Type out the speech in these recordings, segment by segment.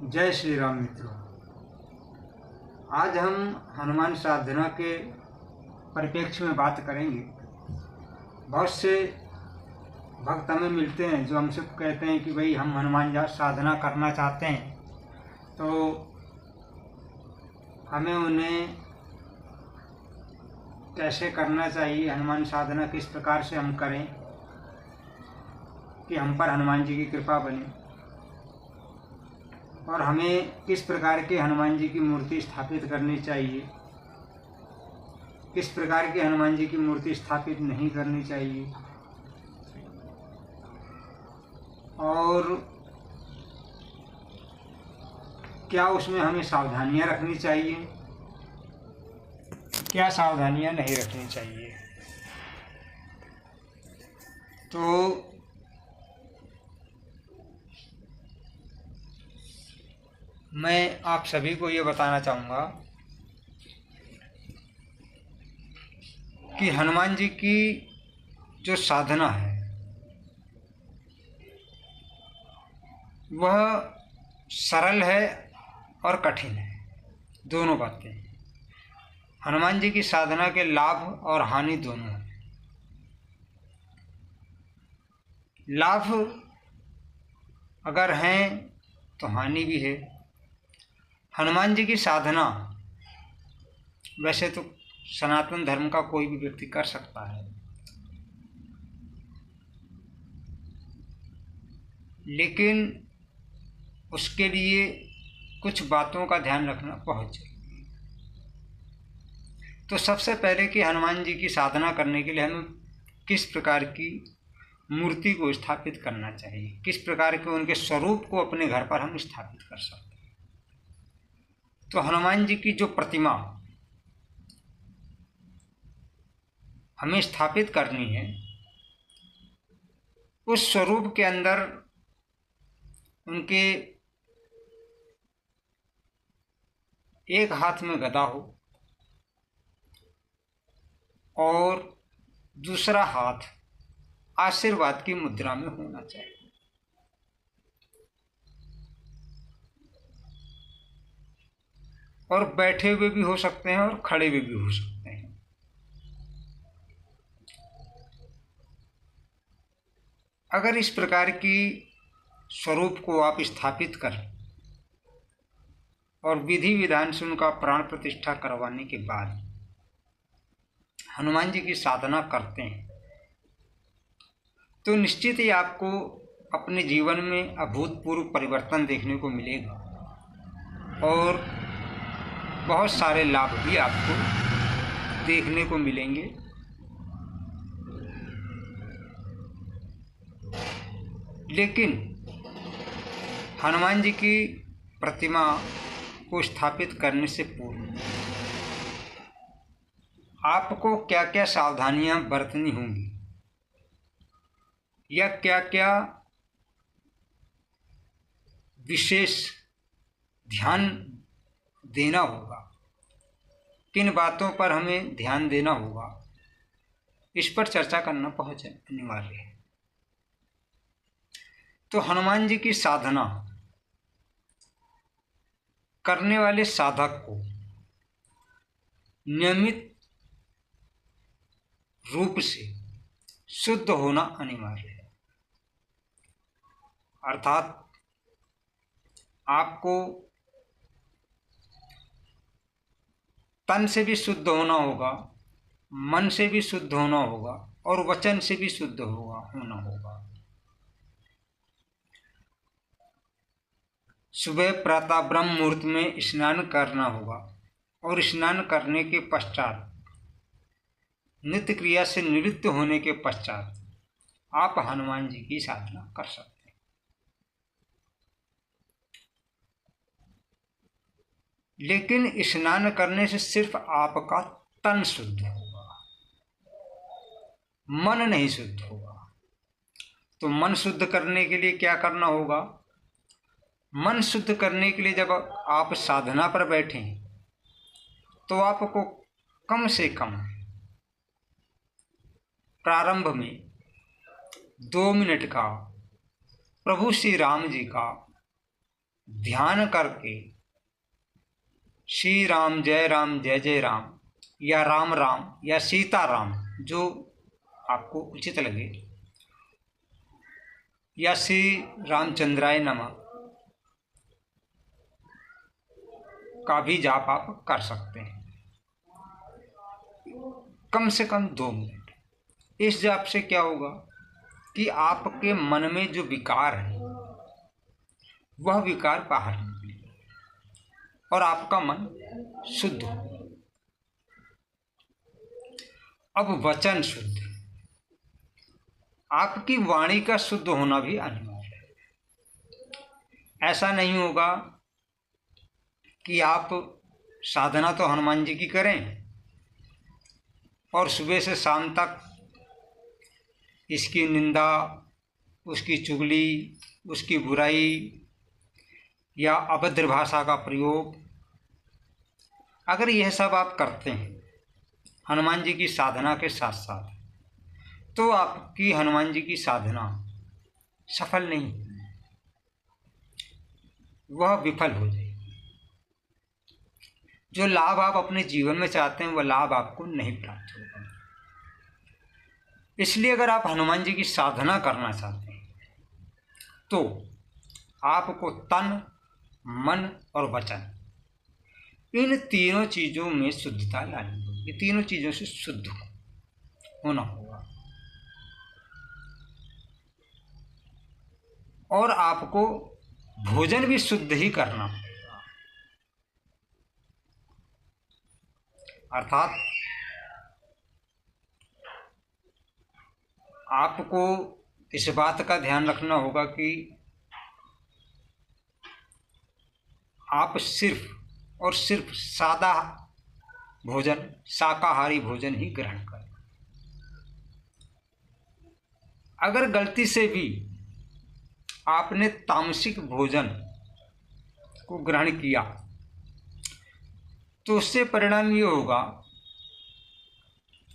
जय श्री राम मित्रों। आज हम हनुमान साधना के परिप्रेक्ष्य में बात करेंगे। बहुत से भक्त हमें मिलते हैं जो हमसे कहते हैं कि भाई हम हनुमान साधना करना चाहते हैं, तो हमें उन्हें कैसे करना चाहिए, हनुमान साधना किस प्रकार से हम करें कि हम पर हनुमान जी की कृपा बने, और हमें किस प्रकार के हनुमान जी की मूर्ति स्थापित करनी चाहिए, किस प्रकार की हनुमान जी की मूर्ति स्थापित नहीं करनी चाहिए, और क्या उसमें हमें सावधानियां रखनी चाहिए, क्या सावधानियां नहीं रखनी चाहिए। तो मैं आप सभी को ये बताना चाहूँगा कि हनुमान जी की जो साधना है वह सरल है और कठिन है, दोनों बातें। हनुमान जी की साधना के लाभ और हानि दोनों हैं। लाभ अगर हैं तो हानि भी है। हनुमान जी की साधना वैसे तो सनातन धर्म का कोई भी व्यक्ति कर सकता है, लेकिन उसके लिए कुछ बातों का ध्यान रखना बहुत जरूरी है। तो सबसे पहले कि हनुमान जी की साधना करने के लिए हमें किस प्रकार की मूर्ति को स्थापित करना चाहिए, किस प्रकार के उनके स्वरूप को अपने घर पर हम स्थापित कर सकते हैं। तो हनुमान जी की जो प्रतिमा हमें स्थापित करनी है, उस स्वरूप के अंदर उनके एक हाथ में गदा हो और दूसरा हाथ आशीर्वाद की मुद्रा में होना चाहिए। और बैठे हुए भी हो सकते हैं और खड़े हुए भी हो सकते हैं। अगर इस प्रकार की स्वरूप को आप स्थापित कर और विधि विधान से उनका प्राण प्रतिष्ठा करवाने के बाद हनुमान जी की साधना करते हैं, तो निश्चित ही आपको अपने जीवन में अभूतपूर्व परिवर्तन देखने को मिलेगा और बहुत सारे लाभ भी आपको देखने को मिलेंगे। लेकिन हनुमान जी की प्रतिमा को स्थापित करने से पूर्व आपको क्या क्या सावधानियां बरतनी होंगी या क्या क्या विशेष ध्यान देना होगा, किन बातों पर हमें ध्यान देना होगा, इस पर चर्चा करना बहुत अनिवार्य है। तो हनुमान जी की साधना करने वाले साधक को नियमित रूप से शुद्ध होना अनिवार्य है। अर्थात आपको तन से भी शुद्ध होना होगा, मन से भी शुद्ध होना होगा और वचन से भी शुद्ध होना होगा। सुबह प्रातः ब्रह्म मुहूर्त में स्नान करना होगा और स्नान करने के पश्चात नित्य क्रिया से निवृत्त होने के पश्चात आप हनुमान जी की साधना कर सकते हैं। लेकिन स्नान करने से सिर्फ आपका तन शुद्ध होगा, मन नहीं शुद्ध होगा। तो मन शुद्ध करने के लिए क्या करना होगा? मन शुद्ध करने के लिए जब आप साधना पर बैठें तो आपको कम से कम प्रारंभ में 2 मिनट का प्रभु श्री राम जी का ध्यान करके श्री राम जय जय राम, या राम राम, या सीता राम, जो आपको उचित लगे, या श्री रामचंद्राय नमः का भी जाप आप कर सकते हैं, कम से कम 2 मिनट। इस जाप से क्या होगा कि आपके मन में जो विकार है वह विकार बाहर निकलेगा और आपका मन शुद्ध होगा। अब वचन शुद्ध, आपकी वाणी का शुद्ध होना भी अनिवार्य है। ऐसा नहीं होगा कि आप साधना तो हनुमान जी की करें और सुबह से शाम तक इसकी निंदा, उसकी चुगली, उसकी बुराई या अभद्र भाषा का प्रयोग, अगर यह सब आप करते हैं हनुमान जी की साधना के साथ साथ, तो आपकी हनुमान जी की साधना सफल नहीं, वह विफल हो जाएगी। जो लाभ आप अपने जीवन में चाहते हैं वह लाभ आपको नहीं प्राप्त होगा। इसलिए अगर आप हनुमान जी की साधना करना चाहते हैं तो आपको तन, मन और वचन, इन तीनों चीज़ों में शुद्धता लानी होगी। ये तीनों चीज़ों से शुद्ध होना होगा और आपको भोजन भी शुद्ध ही करना पड़ेगा। अर्थात आपको इस बात का ध्यान रखना होगा कि आप सिर्फ और सिर्फ सादा भोजन, शाकाहारी भोजन ही ग्रहण करें। अगर गलती से भी आपने तामसिक भोजन को ग्रहण किया तो उससे परिणाम ये होगा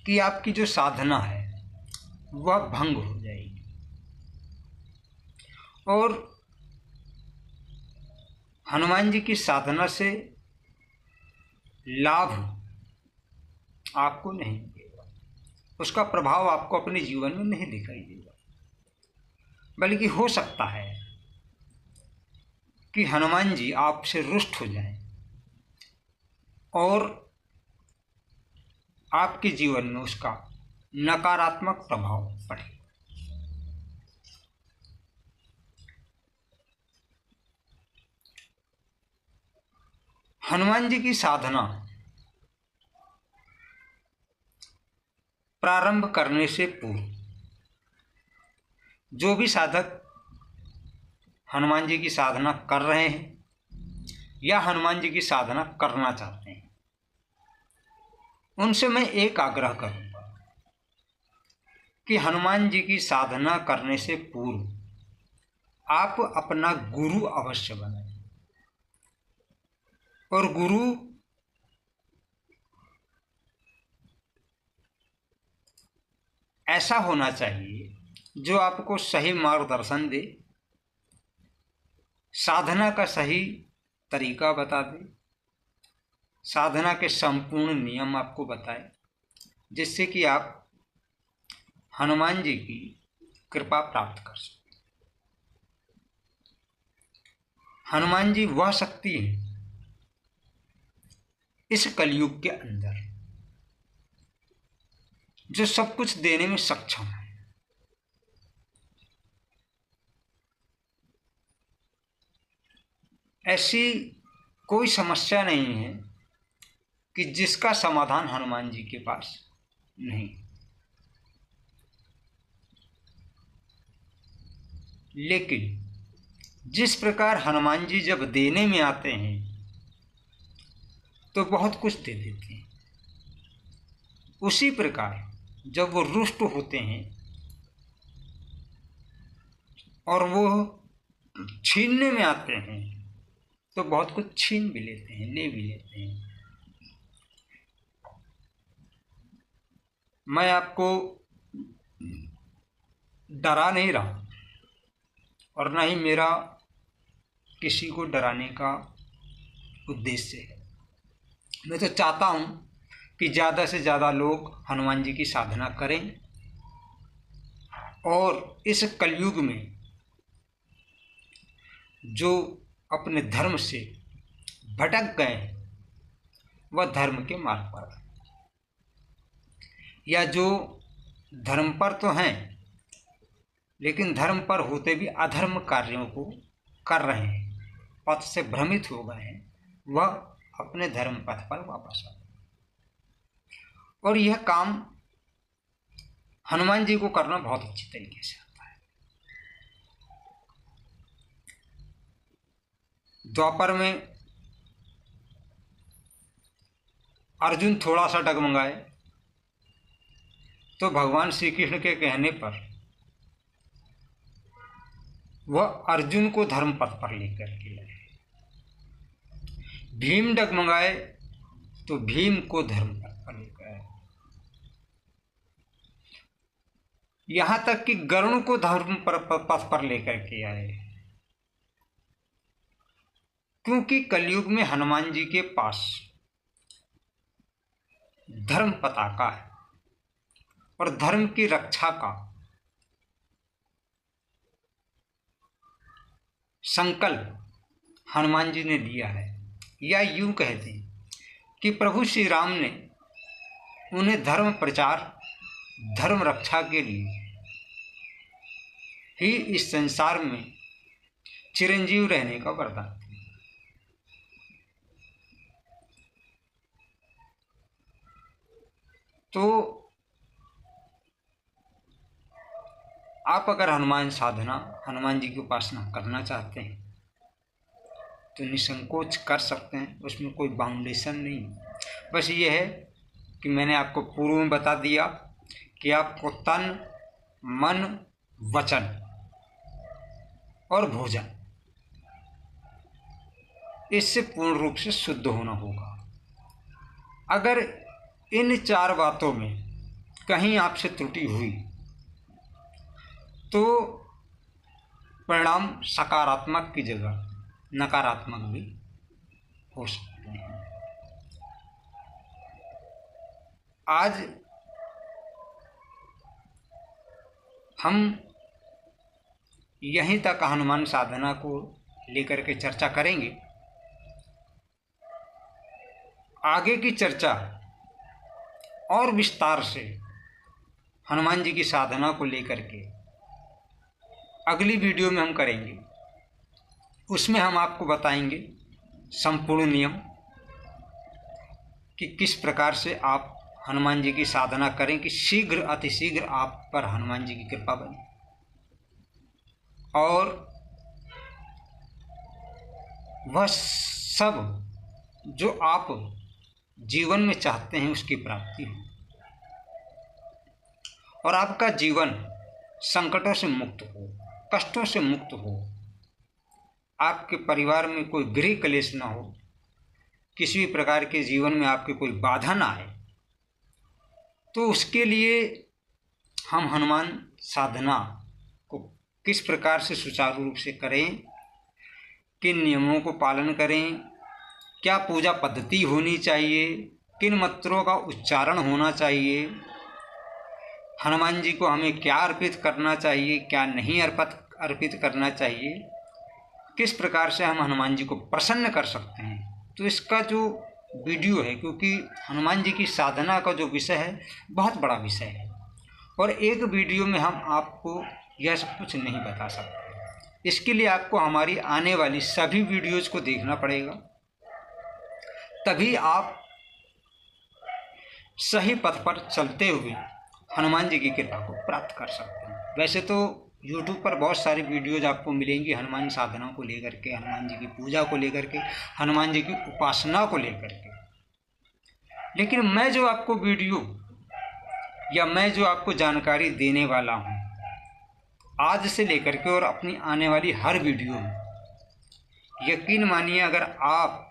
कि आपकी जो साधना है वह भंग हो जाएगी और हनुमान जी की साधना से लाभ आपको नहीं मिलेगा, उसका प्रभाव आपको अपने जीवन में नहीं दिखाई देगा। बल्कि हो सकता है कि हनुमान जी आपसे रुष्ट हो जाएं और आपके जीवन में उसका नकारात्मक प्रभाव पड़े। हनुमान जी की साधना प्रारंभ करने से पूर्व जो भी साधक हनुमान जी की साधना कर रहे हैं या हनुमान जी की साधना करना चाहते हैं, उनसे मैं एक आग्रह करूंगा कि हनुमान जी की साधना करने से पूर्व आप अपना गुरु अवश्य बनाएं। और गुरु ऐसा होना चाहिए जो आपको सही मार्गदर्शन दे, साधना का सही तरीका बता दे, साधना के संपूर्ण नियम आपको बताए, जिससे कि आप हनुमान जी की कृपा प्राप्त कर सकें। हनुमान जी वह शक्ति है इस कलयुग के अंदर जो सब कुछ देने में सक्षम है। ऐसी कोई समस्या नहीं है कि जिसका समाधान हनुमान जी के पास नहीं। लेकिन जिस प्रकार हनुमान जी जब देने में आते हैं तो बहुत कुछ दे देते हैं, उसी प्रकार जब वो रुष्ट होते हैं और वो छीनने में आते हैं तो बहुत कुछ छीन भी लेते हैं, ले भी लेते हैं। मैं आपको डरा नहीं रहा और ना ही मेरा किसी को डराने का उद्देश्य है। मैं तो चाहता हूँ कि ज़्यादा से ज़्यादा लोग हनुमान जी की साधना करें और इस कलयुग में जो अपने धर्म से भटक गए हैं वह धर्म के मार्ग पर, या जो धर्म पर तो हैं लेकिन धर्म पर होते भी अधर्म कार्यों को कर रहे हैं, पथ से भ्रमित हो गए हैं, वह अपने धर्म पथ पर वापस आए। और यह काम हनुमान जी को करना बहुत अच्छी तरीके से आता है। द्वापर में अर्जुन थोड़ा सा डगमगाए तो भगवान श्री कृष्ण के कहने पर वह अर्जुन को धर्म पथ पर लेकर के आए। भीम डगमगाए तो भीम को धर्म पथ पर लेकर आए। यहां तक कि गरुण को धर्म पथ पर लेकर के आए, क्योंकि कलयुग में हनुमान जी के पास धर्म पताका है और धर्म की रक्षा का संकल्प हनुमान जी ने लिया है। या यूं कहते हैं कि प्रभु श्री राम ने उन्हें धर्म प्रचार धर्म रक्षा के लिए ही इस संसार में चिरंजीव रहने का वरदान दिया। तो आप अगर हनुमान जी की उपासना करना चाहते हैं तो निसंकोच कर सकते हैं, उसमें कोई बाउंडेशन नहीं। बस ये है कि मैंने आपको पूर्व में बता दिया कि आपको तन मन वचन और भोजन इससे पूर्ण रूप से शुद्ध होना होगा। अगर इन 4 बातों में कहीं आपसे त्रुटि हुई तो परिणाम सकारात्मक की जगह नकारात्मक भी हो सकते हैं। आज हम यहीं तक हनुमान साधना को लेकर के चर्चा करेंगे। आगे की चर्चा और विस्तार से हनुमान जी की साधना को लेकर के अगली वीडियो में हम करेंगे। उसमें हम आपको बताएंगे संपूर्ण नियम कि किस प्रकार से आप हनुमान जी की साधना करें कि शीघ्र अतिशीघ्र आप पर हनुमान जी की कृपा बने और वह सब जो आप जीवन में चाहते हैं उसकी प्राप्ति हो और आपका जीवन संकटों से मुक्त हो, कष्टों से मुक्त हो, आपके परिवार में कोई गृह क्लेश ना हो, किसी भी प्रकार के जीवन में आपके कोई बाधा ना आए। तो उसके लिए हम हनुमान साधना को किस प्रकार से सुचारू रूप से करें, किन नियमों को पालन करें, क्या पूजा पद्धति होनी चाहिए, किन मंत्रों का उच्चारण होना चाहिए, हनुमान जी को हमें क्या अर्पित करना चाहिए, क्या नहीं अर्पित करना चाहिए, किस प्रकार से हम हनुमान जी को प्रसन्न कर सकते हैं। तो इसका जो वीडियो है, क्योंकि हनुमान जी की साधना का जो विषय है बहुत बड़ा विषय है और एक वीडियो में हम आपको यह सब कुछ नहीं बता सकते। इसके लिए आपको हमारी आने वाली सभी वीडियोज़ को देखना पड़ेगा, तभी आप सही पथ पर चलते हुए हनुमान जी की कृपा को प्राप्त कर सकते हैं। वैसे तो YouTube पर बहुत सारी वीडियोज़ आपको मिलेंगी हनुमान साधना को लेकर के, हनुमान जी की पूजा को लेकर के, हनुमान जी की उपासना को लेकर के, लेकिन मैं जो आपको वीडियो या मैं जो आपको जानकारी देने वाला हूँ आज से लेकर के और अपनी आने वाली हर वीडियो में, यकीन मानिए अगर आप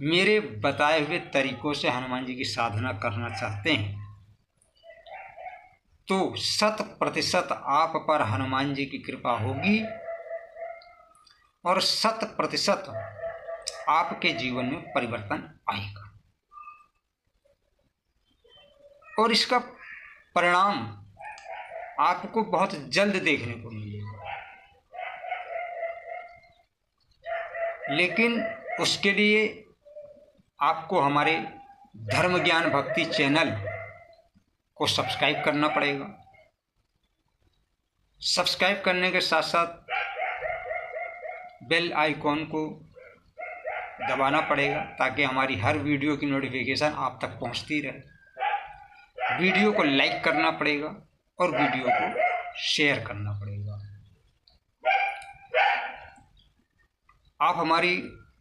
मेरे बताए हुए तरीकों से हनुमान जी की साधना करना चाहते हैं तो 100% आप पर हनुमान जी की कृपा होगी और 100% आपके जीवन में परिवर्तन आएगा और इसका परिणाम आपको बहुत जल्द देखने को मिलेगा। लेकिन उसके लिए आपको हमारे धर्म ज्ञान भक्ति चैनल को सब्सक्राइब करना पड़ेगा। सब्सक्राइब करने के साथ साथ बेल आइकॉन को दबाना पड़ेगा ताकि हमारी हर वीडियो की नोटिफिकेशन आप तक पहुंचती रहे। वीडियो को लाइक करना पड़ेगा और वीडियो को शेयर करना पड़ेगा। आप हमारी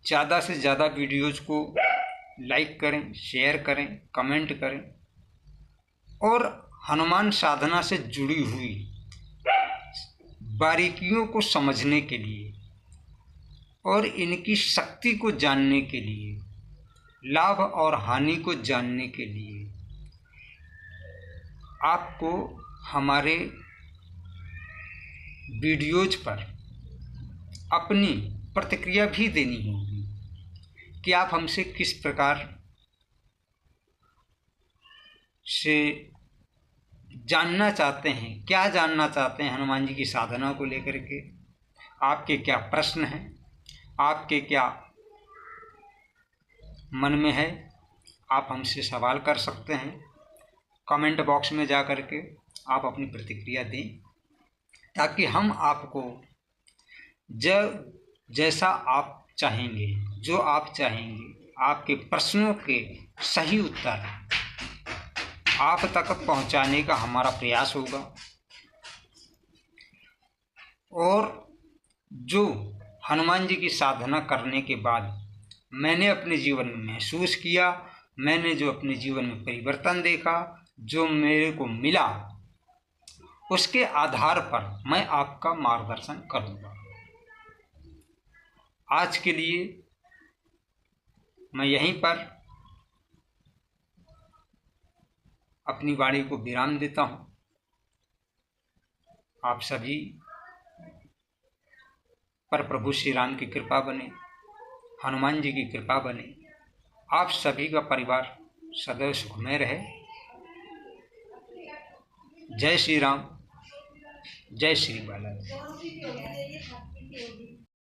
ज़्यादा से ज़्यादा वीडियोज़ को लाइक करें, शेयर करें, कमेंट करें और हनुमान साधना से जुड़ी हुई बारीकियों को समझने के लिए और इनकी शक्ति को जानने के लिए, लाभ और हानि को जानने के लिए आपको हमारे वीडियोज पर अपनी प्रतिक्रिया भी देनी होगी कि आप हमसे किस प्रकार से जानना चाहते हैं, क्या जानना चाहते हैं हनुमान जी की साधना को लेकर के। आपके क्या प्रश्न हैं, आपके क्या मन में है, आप हमसे सवाल कर सकते हैं। कमेंट बॉक्स में जा कर के आप अपनी प्रतिक्रिया दें ताकि हम आपको जैसा आप चाहेंगे, जो आप चाहेंगे, आपके प्रश्नों के सही उत्तर आप तक पहुंचाने का हमारा प्रयास होगा। और जो हनुमान जी की साधना करने के बाद मैंने अपने जीवन में महसूस किया, मैंने जो अपने जीवन में परिवर्तन देखा, जो मेरे को मिला, उसके आधार पर मैं आपका मार्गदर्शन करूँगा। आज के लिए मैं यहीं पर अपनी वाणी को विराम देता हूँ। आप सभी पर प्रभु श्री राम की कृपा बने, हनुमान जी की कृपा बने। आप सभी का परिवार सदैव सुखमय रहे। जय श्री राम, जय श्री बालाजी।